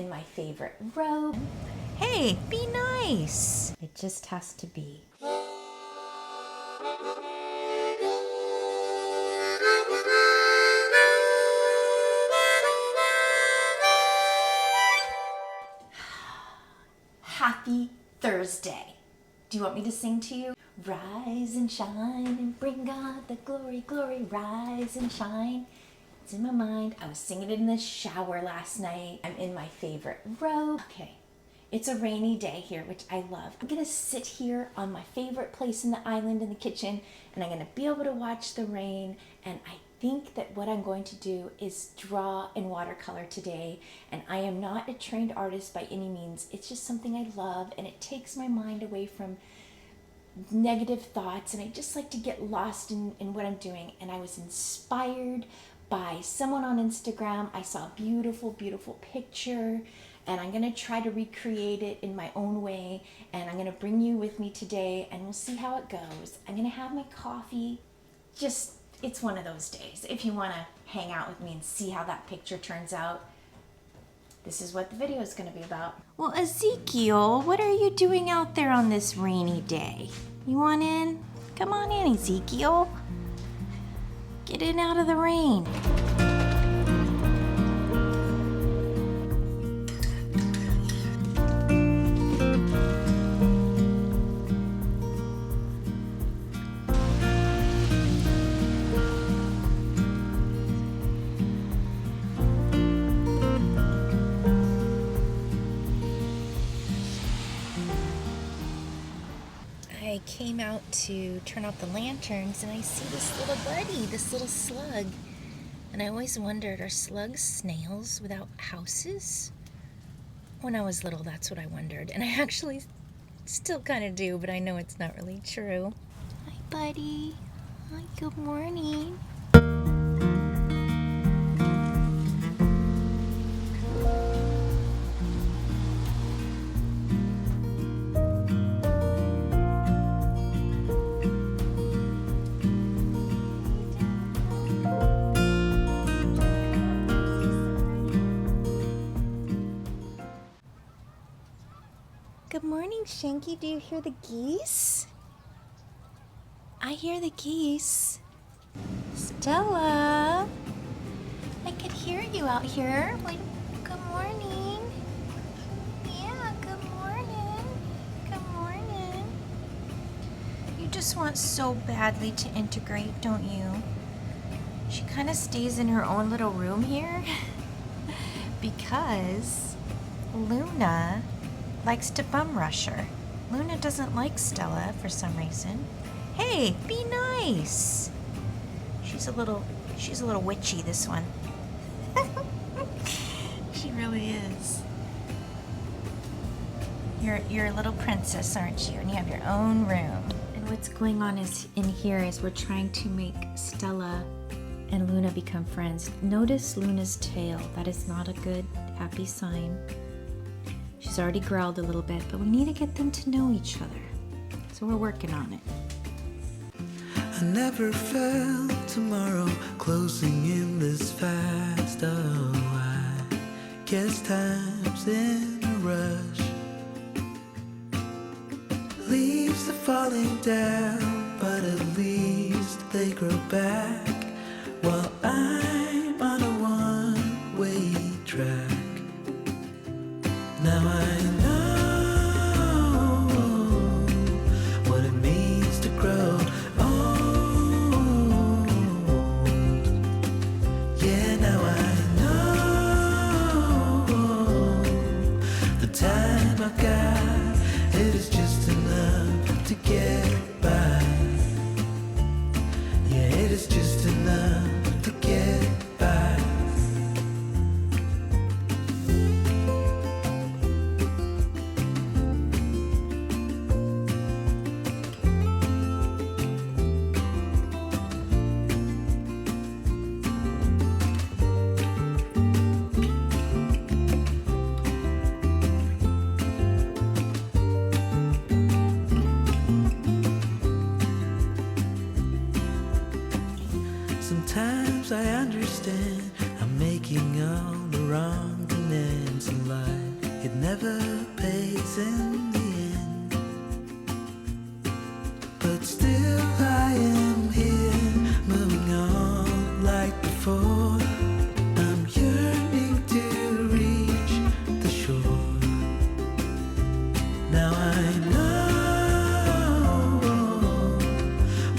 in my favorite robe. Hey, be nice. It just has to be. Happy Thursday. Do you want me to sing to you? Rise and shine and bring God the glory, glory, rise and shine. It's in my mind. I was singing it in the shower last night. I'm in my favorite robe. Okay, it's a rainy day here, which I love. I'm gonna sit here on my favorite place in the island in the kitchen, and I'm gonna be able to watch the rain. And I think that what I'm going to do is draw in watercolor today. And I am not a trained artist by any means. It's just something I love, and it takes my mind away from negative thoughts, and I just like to get lost in what I'm doing. And I was inspired by someone on Instagram. I saw a beautiful, beautiful picture, and I'm gonna try to recreate it in my own way, and I'm gonna bring you with me today, and we'll see how it goes. I'm gonna have my coffee. Just, it's one of those days. If you wanna hang out with me and see how that picture turns out, this is what the video is gonna be about. Well, Ezekiel, what are you doing out there on this rainy day? You want in? Come on in, Ezekiel. Get in out of the rain. I came out to turn off the lanterns, and I see this little buddy, this little slug. And I always wondered, are slugs snails without houses? When I was little, that's what I wondered. And I actually still kind of do, but I know it's not really true. Hi, buddy. Hi, good morning. Good morning, Shanky. Do you hear the geese? I hear the geese. Stella, I could hear you out here. Wait, good morning. Yeah, good morning. Good morning. You just want so badly to integrate, don't you? She kind of stays in her own little room here because Luna likes to bum rush her. Luna doesn't like Stella for some reason. Hey, be nice. She's a little witchy, this one. She really is. You're a little princess, aren't you? And you have your own room. And what's going on is in here is we're trying to make Stella and Luna become friends. Notice Luna's tail. That is not a good, happy sign. She's already growled a little bit, but we need to get them to know each other. So we're working on it. I never felt tomorrow closing in this fast. Oh, I guess time's in a rush. Leaves are falling down, but at least they grow back. While I'm on a one-way track. Now I know what it means to grow old. Yeah, now I know the time I've got, it is just enough to get by. Yeah, it is just enough to get by. never pays in the end. But still I am here, moving on like before. I'm yearning to reach the shore. Now I know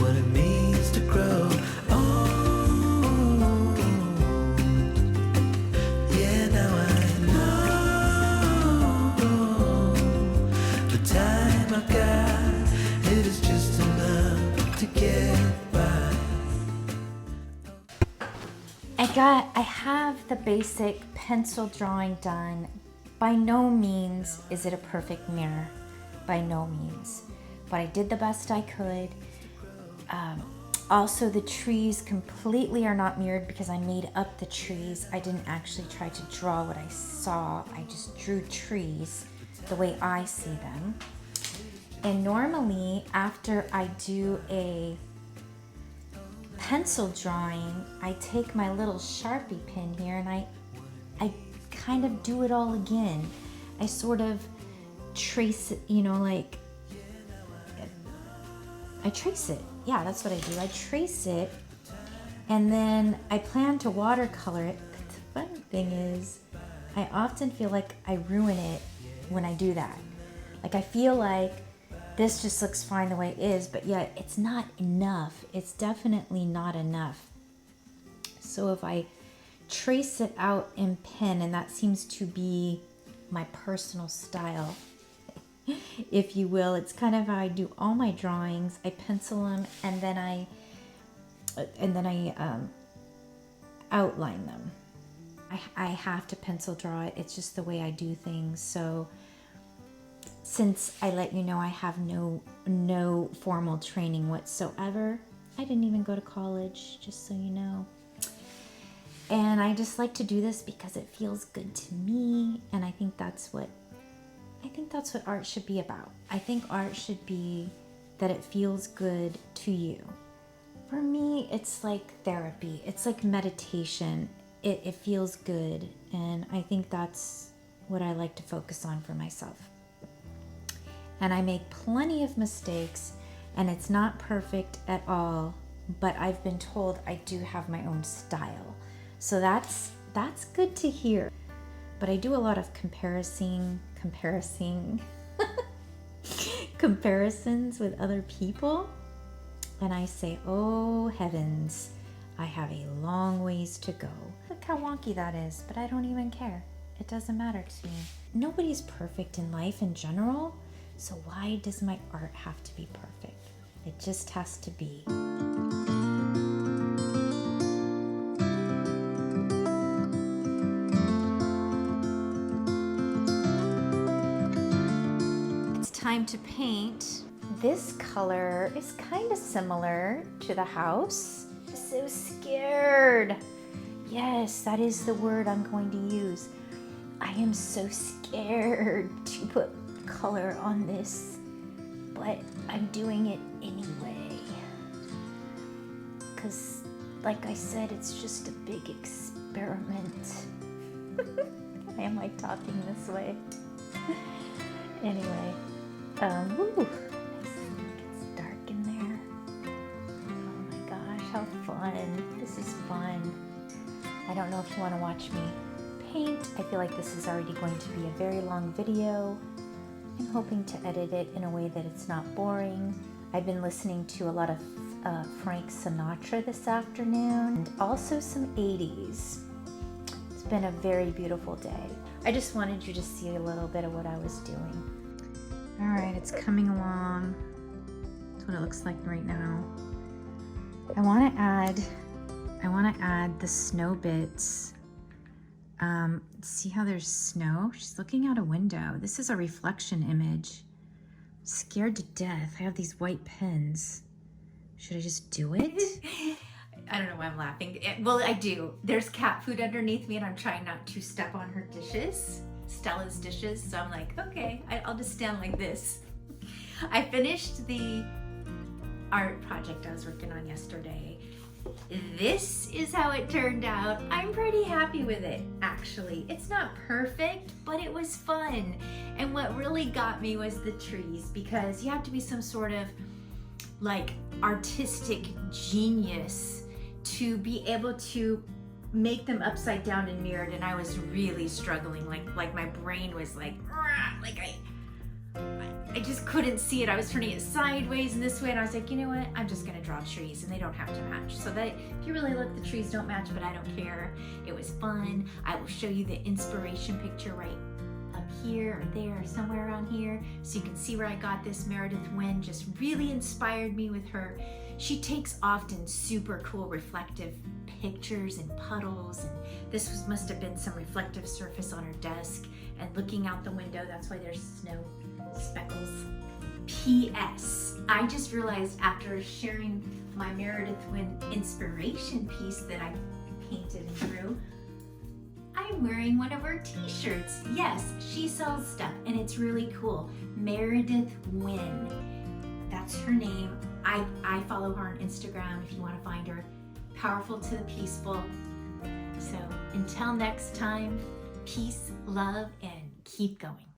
what it means to grow old. Yeah, now I know the time I've got, it is just enough to get by. I have the basic pencil drawing done. By no means is it a perfect mirror, by no means, but I did the best I could. Also, the trees completely are not mirrored because I made up the trees. I didn't actually try to draw what I saw. I just drew trees the way I see them. And normally, after I do a pencil drawing, I take my little Sharpie pen here and I kind of do it all again. I sort of trace it, like, I trace it. Yeah, that's what I do. I trace it, and then I plan to watercolor it. But the funny thing is, I often feel like I ruin it when I do that. Like, I feel like this just looks fine the way it is, but yet it's not enough. It's definitely not enough. So if I trace it out in pen, and that seems to be my personal style, if you will. It's kind of how I do all my drawings. I pencil them and then I outline them. I have to pencil draw it. It's just the way I do things. So since I let you know I have no formal training whatsoever, I didn't even go to college, just so you know. And I just like to do this because it feels good to me, and I think that's what art should be about. I think art should be that it feels good to you. For me, it's like therapy. It's like meditation. It feels good, and I think that's what I like to focus on for myself. And I make plenty of mistakes, and it's not perfect at all, but I've been told I do have my own style. So that's good to hear. But I do a lot of comparisons with other people. And I say, oh heavens, I have a long ways to go. Look how wonky that is, but I don't even care. It doesn't matter to me. Nobody's perfect in life in general, so why does my art have to be perfect? It just has to be. Time to paint. This color is kind of similar to the house. I'm so scared. Yes, that is the word I'm going to use. I am so scared to put color on this, but I'm doing it anyway. Because, like I said, it's just a big experiment. Why am I talking this way? Anyway. Ooh, it's dark in there. Oh my gosh, how fun. This is fun. I don't know if you want to watch me paint. I feel like this is already going to be a very long video. I'm hoping to edit it in a way that it's not boring. I've been listening to a lot of Frank Sinatra this afternoon, and also some 80s. It's been a very beautiful day. I just wanted you to see a little bit of what I was doing. All right, it's coming along. That's what it looks like right now. I want to add the snow bits. See how there's snow? She's looking out a window. This is a reflection image. I'm scared to death. I have these white pens. Should I just do it? I don't know why I'm laughing. Well, I do. There's cat food underneath me, and I'm trying not to step on her dishes. Stella's dishes, so I'm like, okay, I'll just stand like this. I finished the art project I was working on yesterday, this is how it turned out. I'm pretty happy with it, actually. It's not perfect, but it was fun. And what really got me was the trees, because you have to be some sort of like artistic genius to be able to make them upside down and mirrored, and I was really struggling. Like my brain was like I just couldn't see it. I was turning it sideways and this way, and I was like, you know what? I'm just gonna draw trees, and they don't have to match. So that if you really look, the trees don't match, but I don't care. It was fun. I will show you the inspiration picture right up here or there or somewhere around here, so you can see where I got this. Meredith Wynn just really inspired me with her. She takes often super cool reflective pictures and puddles, and this must have been some reflective surface on her desk, and looking out the window, that's why there's snow speckles. P.S. I just realized after sharing my Meredith Wynn inspiration piece that I painted and drew, I'm wearing one of her t-shirts. Yes, she sells stuff and it's really cool. Meredith Wynn, that's her name. I follow her on Instagram if you want to find her. Powerful to the peaceful. So until next time, peace, love, and keep going.